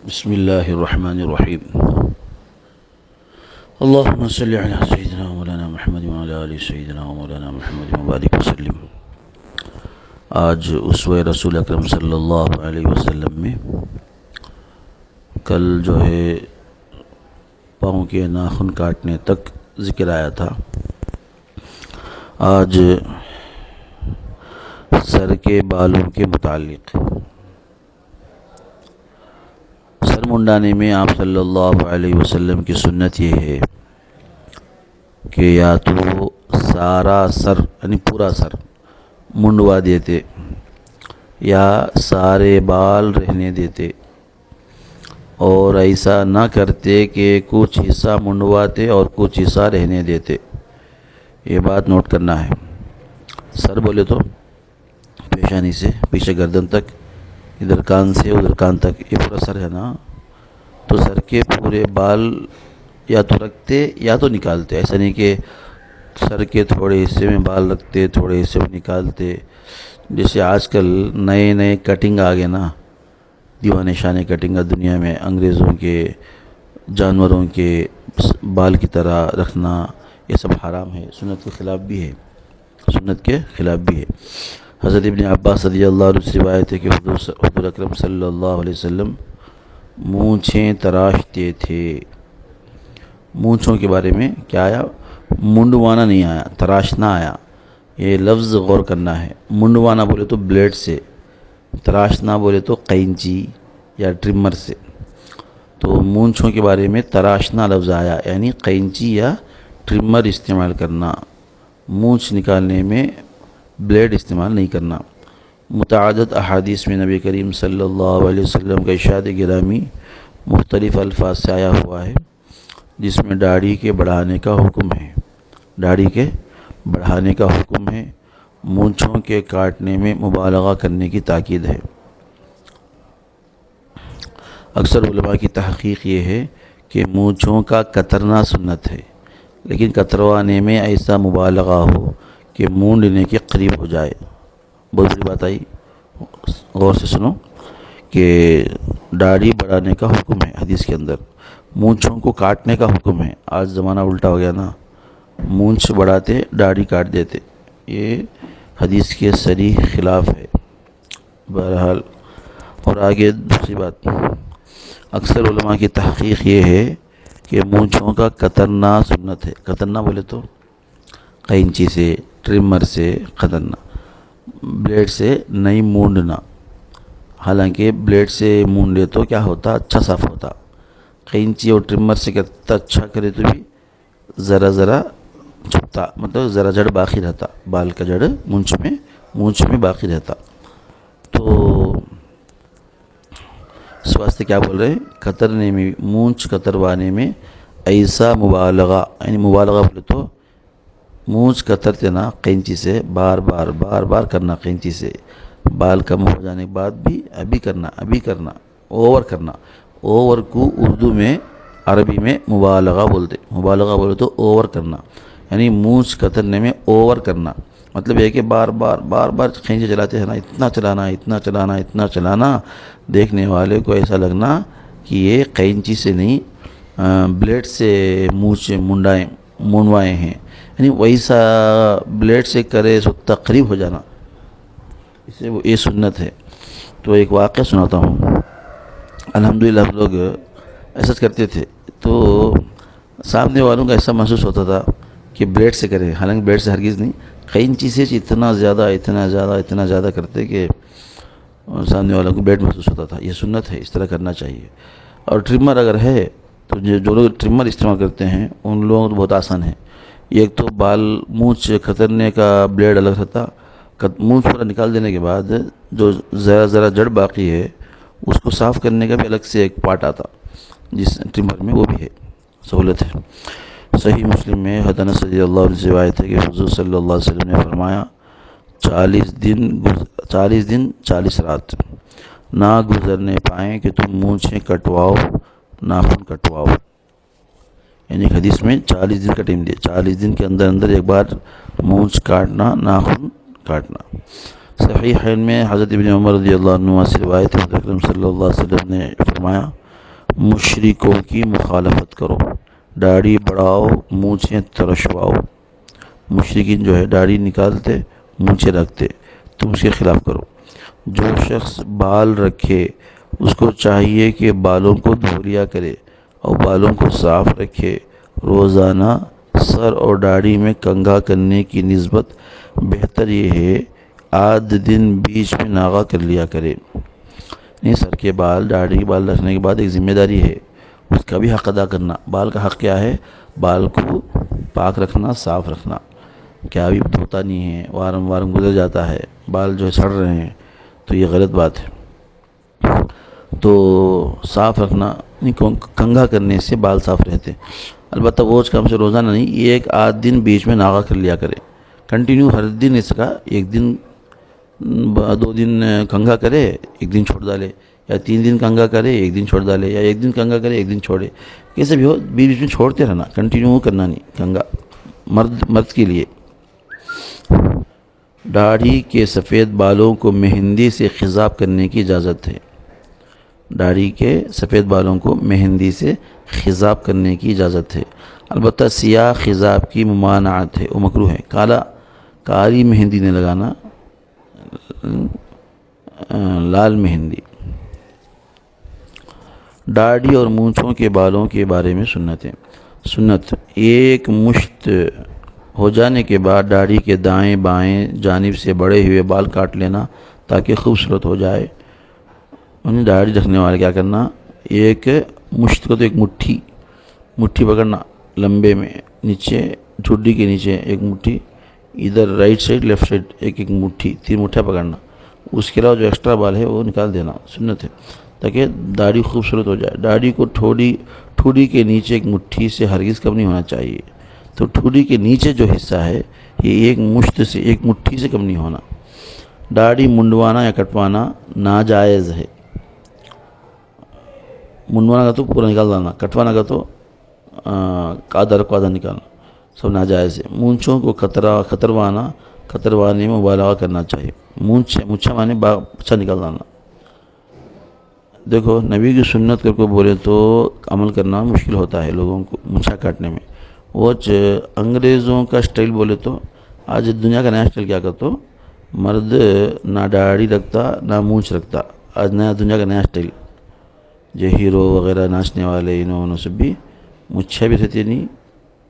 بسم اللہ الرحمن الرحیم اللہم صلی علی سیدنا مولانا محمد وعلی آل سیدنا مولانا محمد وبارک وسلم۔ آج اسوہ رسول اکرم صلی اللہ علیہ وسلم میں کل جو ہے پاؤں کے ناخن کاٹنے تک ذکر آیا تھا۔ آج سر کے بالوں کے متعلق، سر منڈانے میں آپ صلی اللہ علیہ وسلم کی سنت یہ ہے کہ یا تو سارا سر یعنی پورا سر منڈوا دیتے یا سارے بال رہنے دیتے، اور ایسا نہ کرتے کہ کچھ حصہ منڈواتے اور کچھ حصہ رہنے دیتے۔ یہ بات نوٹ کرنا ہے۔ سر بولے تو پیشانی سے پیچھے گردن تک، ادھر کان سے ادھر کان تک، یہ پورا سر ہے نا، تو سر کے پورے بال یا تو رکھتے یا تو نکالتے۔ ایسا نہیں کہ سر کے تھوڑے حصے میں بال رکھتے تھوڑے حصے میں نکالتے، جیسے آج کل نئے کٹنگ آ گئے نا، دیوانے شانے کٹنگ دنیا میں، انگریزوں کے جانوروں کے بال کی طرح رکھنا، یہ سب حرام ہے، سنت کے خلاف بھی ہے، سنت کے خلاف بھی ہے۔ حضرت ابن عباس رضی اللہ عنہ سے روایت ہے کہ حضور اکرم صلی اللہ علیہ وسلم مونچھیں تراشتے تھے۔ مونچھوں کے بارے میں کیا آیا؟ منڈوانا نہیں آیا، تراشنا آیا۔ یہ لفظ غور کرنا ہے۔ منڈوانا بولے تو بلیڈ سے، تراشنا بولے تو قینچی یا ٹرمر سے۔ تو مونچھوں کے بارے میں تراشنا لفظ آیا، یعنی قینچی یا ٹرمر استعمال کرنا، مونچھ نکالنے میں بلیڈ استعمال نہیں کرنا۔ متعدد احادیث میں نبی کریم صلی اللہ علیہ وسلم کا ارشاد گرامی مختلف الفاظ سے آیا ہوا ہے، جس میں داڑھی کے بڑھانے کا حکم ہے، داڑھی کے بڑھانے کا حکم ہے، مونچھوں کے کاٹنے میں مبالغہ کرنے کی تاکید ہے۔ اکثر علماء کی تحقیق یہ ہے کہ مونچھوں کا کترنا سنت ہے، لیکن کتروانے میں ایسا مبالغہ ہو کہ مونڈنے کے قریب ہو جائے۔ بہت بڑی بات آئی، غور سے سنو کہ داڑھی بڑھانے کا حکم ہے حدیث کے اندر، مونچھوں کو کاٹنے کا حکم ہے۔ آج زمانہ الٹا ہو گیا نا، مونچھ بڑھاتے داڑھی کاٹ دیتے، یہ حدیث کے صریح خلاف ہے۔ بہرحال، اور آگے دوسری بات، اکثر علماء کی تحقیق یہ ہے کہ مونچھوں کا کترنا سنت ہے۔ کترنا بولے تو قینچی سے، ٹرمر سے کترنا، بلیڈ سے نہیں مونڈنا۔ حالانکہ بلیڈ سے مونڈے تو کیا ہوتا، اچھا صاف ہوتا۔ قینچی اور ٹرمر سے کرتا اچھا کرے تو بھی ذرا چھپتا، مطلب ذرا جڑ باقی رہتا، بال کا جڑ مونچھ میں باقی رہتا۔ تو اس واسطے کیا بول رہے ہیں، کترنے میں، مونچھ کتروانے میں ایسا مبالغہ، یعنی مبالغہ بولے تو مونچھ کترتے نا قینچی سے، بار بار کرنا قینچی سے، بال کم ہو جانے کے بعد بھی ابھی کرنا، اوور کرنا۔ اوور کو اردو میں، عربی میں مبالغہ بولتے، مبالغہ بولے تو اوور کرنا، یعنی مونچھ کترنے میں اوور کرنا، مطلب یہ کہ بار بار قینچی چلاتے ہیں نا، اتنا چلانا دیکھنے والے کو ایسا لگنا کہ یہ قینچی سے نہیں بلیڈ سے مونچھ منڈوائے ہیں، یعنی ویسا بلیڈ سے کرے سو تقریب ہو جانا، اسے یہ سنت ہے۔ تو ایک واقعہ سناتا ہوں۔ الحمدللہ ہم لوگ ایسا کرتے تھے، تو سامنے والوں کا ایسا محسوس ہوتا تھا کہ بلیڈ سے کرے، حالانکہ بلیڈ سے ہرگز نہیں، قینچی سے اتنا زیادہ کرتے کہ سامنے والوں کو بلیڈ محسوس ہوتا تھا۔ یہ سنت ہے، اس طرح کرنا چاہیے۔ اور ٹرمر اگر ہے تو جو لوگ ٹرمر استعمال کرتے ہیں ان لوگوں کو بہت آسان ہے۔ ایک تو بال مونچھ کترنے کا بلیڈ الگ رہتا، مونچھ پورا نکال دینے کے بعد جو ذرا جڑ باقی ہے اس کو صاف کرنے کا بھی الگ سے ایک پارٹ آتا، جس ٹرمر میں وہ بھی ہے، سہولت ہے۔ صحیح مسلم میں حضرت انس رضی اللہ عنہ سے روایت ہے کہ حضور صلی اللہ علیہ وسلم نے فرمایا، 40 دن 40 رات نہ گزرنے پائیں کہ تم مونچھیں کٹواؤ، ناخن کٹواؤ۔ یعنی حدیث میں 40 دن کا ٹائم دیا، 40 دن کے اندر ایک بار مونچھ کاٹنا، ناخن کاٹنا۔ صحیحین میں حضرت ابن عمر رضی اللہ عنہ سے روایت ہے، حضرت اکرم صلی اللہ علیہ وسلم نے فرمایا، مشرکوں کی مخالفت کرو، داڑھی بڑھاؤ، مونچھیں ترشواؤ۔ مشرکین جو ہے داڑھی نکالتے، مونچھیں رکھتے، تم اس کے خلاف کرو۔ جو شخص بال رکھے اس کو چاہیے کہ بالوں کو دھو لیا کرے اور بالوں کو صاف رکھے۔ روزانہ سر اور داڑھی میں کنگھا کرنے کی نسبت بہتر یہ ہے آدھ دن بیچ میں ناغہ کر لیا کرے۔ نہیں، سر کے بال، داڑھی بال رکھنے کے بعد ایک ذمہ داری ہے، اس کا بھی حق ادا کرنا۔ بال کا حق کیا ہے؟ بال کو پاک رکھنا، صاف رکھنا۔ کیا ابھی دھوتا نہیں ہے، وارم گزر جاتا ہے، بال جو ہے سڑ رہے ہیں، تو یہ غلط بات ہے۔ تو صاف رکھنا، کنگھا کرنے سے بال صاف رہتے ہیں۔ البتہ وہ کم سے روزانہ نہیں، ایک آدھ دن بیچ میں ناغہ کر لیا کرے۔ کنٹینیو ہر دن اس کا ایک دن 2 دن کنگھا کرے، ایک دن چھوڑ ڈالے، یا 3 دن کنگھا کرے، ایک دن چھوڑ ڈالے، یا 1 دن کنگھا کرے، 1 دن چھوڑے۔ کیسے بھی ہو، بیچ میں چھوڑتے رہنا، کنٹینیو کرنا نہیں کنگھا، مرد کے لیے۔ داڑھی کے سفید بالوں کو مہندی سے خضاب کرنے کی اجازت ہے۔ داڑھی کے سفید بالوں کو مہندی سے خضاب کرنے کی اجازت ہے، البتہ سیاہ خضاب کی ممانعت ہے، وہ مکروہ ہے۔ کالی مہندی نہیں لگانا، لال مہندی۔ داڑھی اور مونچھوں کے بالوں کے بارے میں سنت: ایک مشت ہو جانے کے بعد داڑھی کے دائیں بائیں جانب سے بڑے ہوئے بال کاٹ لینا تاکہ خوبصورت ہو جائے۔ انہیں داڑھی رکھنے والے کیا کرنا، ایک مشت کو تو ایک مٹھی پکڑنا لمبے میں، نیچے ٹھڈی کے نیچے ایک مٹھی، ادھر رائٹ سائڈ لیفٹ سائڈ ایک مٹھی، 3 مٹھیاں پکڑنا۔ اس کے علاوہ جو ایکسٹرا بال ہے وہ نکال دینا، سنت ہے، تاکہ داڑھی خوبصورت ہو جائے۔ داڑھی کو ٹھوڑی کے نیچے ایک مٹھی سے ہرگز کم نہیں ہونا چاہیے۔ تو ٹھوڑی کے نیچے جو حصہ ہے یہ ایک مٹھی سے کم نہیں ہونا۔ داڑھی منڈوانا یا کٹوانا ناجائز ہے۔ منڈوانا کا تو پورا نکال ڈالنا، کٹوانا کا تو آدھا نکالنا، سب ناجائز ہے۔ مونچھوں کو کتروانے میں مبالغہ کرنا چاہیے۔ مونچھا مانے اچھا نکال ڈالنا۔ دیکھو، نبی کی سنت کر کو بولے تو عمل کرنا مشکل ہوتا ہے لوگوں کو مونچھا کاٹنے میں۔ وہ انگریزوں کا سٹائل بولے تو آج دنیا کا نیا سٹائل کیا کرتا، مرد نہ داڑھی رکھتا نہ مونچھ رکھتا۔ آج دنیا کا نیا سٹائل، جو ہیرو وغیرہ ناچنے والے انہوں سب بھی مونچھیں بھی رہتی نہیں،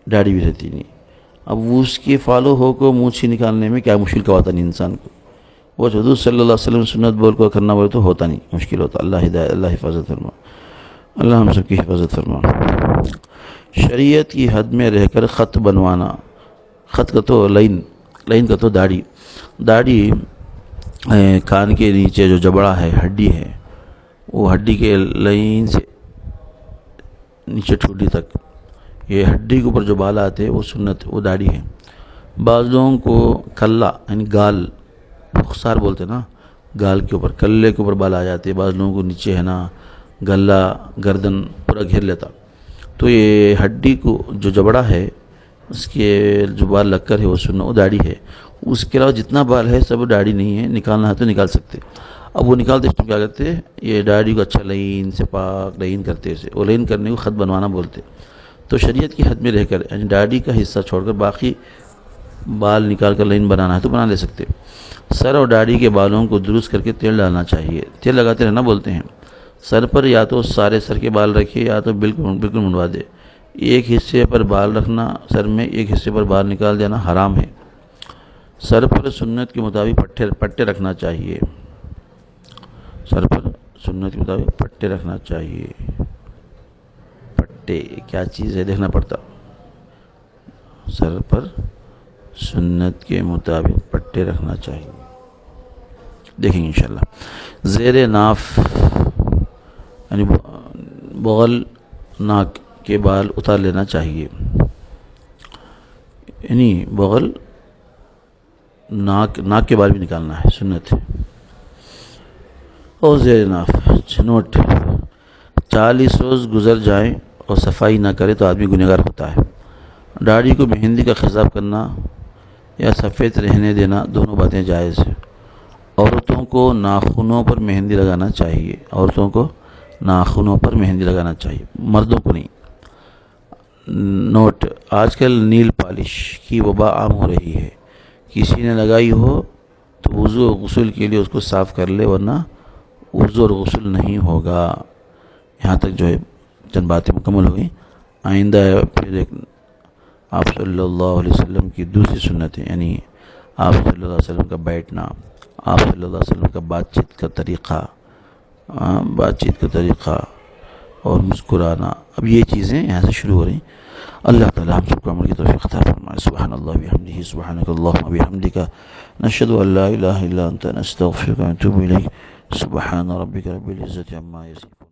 داڑھی بھی رہتی نہیں۔ اب اس کی فالو ہو کو مونچھی نکالنے میں کیا مشکل کا ہوتا نہیں انسان کو۔ وہ حضور صلی اللہ علیہ وسلم سنت بول کو کرنا بولے تو ہوتا نہیں، مشکل ہوتا۔ اللہ ہدایت، اللہ حفاظت فرما، اللہ ہم سب کی حفاظت فرما۔ شریعت کی حد میں رہ کر خط بنوانا، خط کا تو لائن کا تو داڑھی کان کے نیچے جو جبڑا ہے، ہڈی ہے، وہ ہڈی کے لائن سے نیچے ٹھوڈی تک، یہ ہڈی کے اوپر جو بال آتے وہ سنت، وہ داڑھی ہے۔ بعض لوگوں کو کلا یعنی گال، رخسار بولتے نا، گال کے اوپر، کلے کے اوپر بال آ جاتے۔ بعض لوگوں کو نیچے ہے نا گلا، گردن پورا گھیر لیتا۔ تو یہ ہڈی کو جو جبڑا ہے اس کے جو بال لگ کر ہے وہ سننا، وہ داڑھی ہے۔ اس کے علاوہ جتنا بال ہے سب داڑھی نہیں ہے، نکالنا ہے تو نکال سکتے۔ اب وہ نکالتے اس میں کیا کرتے، یہ داڑھی کو اچھا لائن سے پاک لائن کرتے، اسے وہ لائن کرنے کو خط بنوانا بولتے۔ تو شریعت کی حد میں رہ کر یعنی داڑھی کا حصہ چھوڑ کر باقی بال نکال کر لائن بنانا ہے تو بنا لے سکتے۔ سر اور داڑھی کے بالوں کو درست کر کے تیل ڈالنا چاہیے، تیل لگاتے رہنا بولتے ہیں۔ سر پر یا تو سارے سر کے بال رکھے یا تو بالکل منڈوا دے۔ ایک حصے پر بال رکھنا سر میں، ایک حصے پر بال نکال دینا حرام ہے۔ سر پر سنت کے مطابق پٹے رکھنا چاہیے، سر پر سنت کے مطابق پٹے رکھنا چاہیے۔ پٹے کیا چیز ہے دیکھنا پڑتا، سر پر سنت کے مطابق پٹے رکھنا چاہیے، دیکھیں گے انشاءاللہ۔ زیر ناف یعنی بغل ناک کے بال اتار لینا چاہیے، یعنی بغل ناک کے بال بھی نکالنا ہے، سنت ہے۔ اور زیر ناف نوٹ، 40 روز گزر جائیں اور صفائی نہ کرے تو آدمی گنہگار ہوتا ہے۔ داڑھی کو مہندی کا خضاب کرنا یا سفید رہنے دینا دونوں باتیں جائز ہیں۔ عورتوں کو ناخنوں پر مہندی لگانا چاہیے، عورتوں کو ناخنوں پر مہندی لگانا چاہیے، مردوں کو نہیں۔ نوٹ: آج کل نیل پالش کی وبا عام ہو رہی ہے، کسی نے لگائی ہو تو وضو و غسل کے لیے اس کو صاف کر لے، ورنہ وضو اور غسل نہیں ہوگا۔ یہاں تک جو ہے چند باتیں مکمل ہو گئیں۔ آئندہ پھر ایک آپ صلی اللہ علیہ وسلم کی دوسری سنت ہے، یعنی آپ صلی اللہ علیہ وسلم کا بیٹھنا، آپ صلی اللہ علیہ وسلم کا بات چیت کا طریقہ اور مسکرانا، اب یہ چیزیں یہاں سے شروع ہو رہی ہیں۔ اللہ تعالیٰ ہم سب کو عمل کی توفیق عطا فرمائے۔ سبحان اللہ بحمدہ، سبحانک اللہم بحمدک، نشہد ان لا الہ الا انت، نستغفرک ونتوب الیک۔ سبحان ربک رب العزۃ عما یصفون۔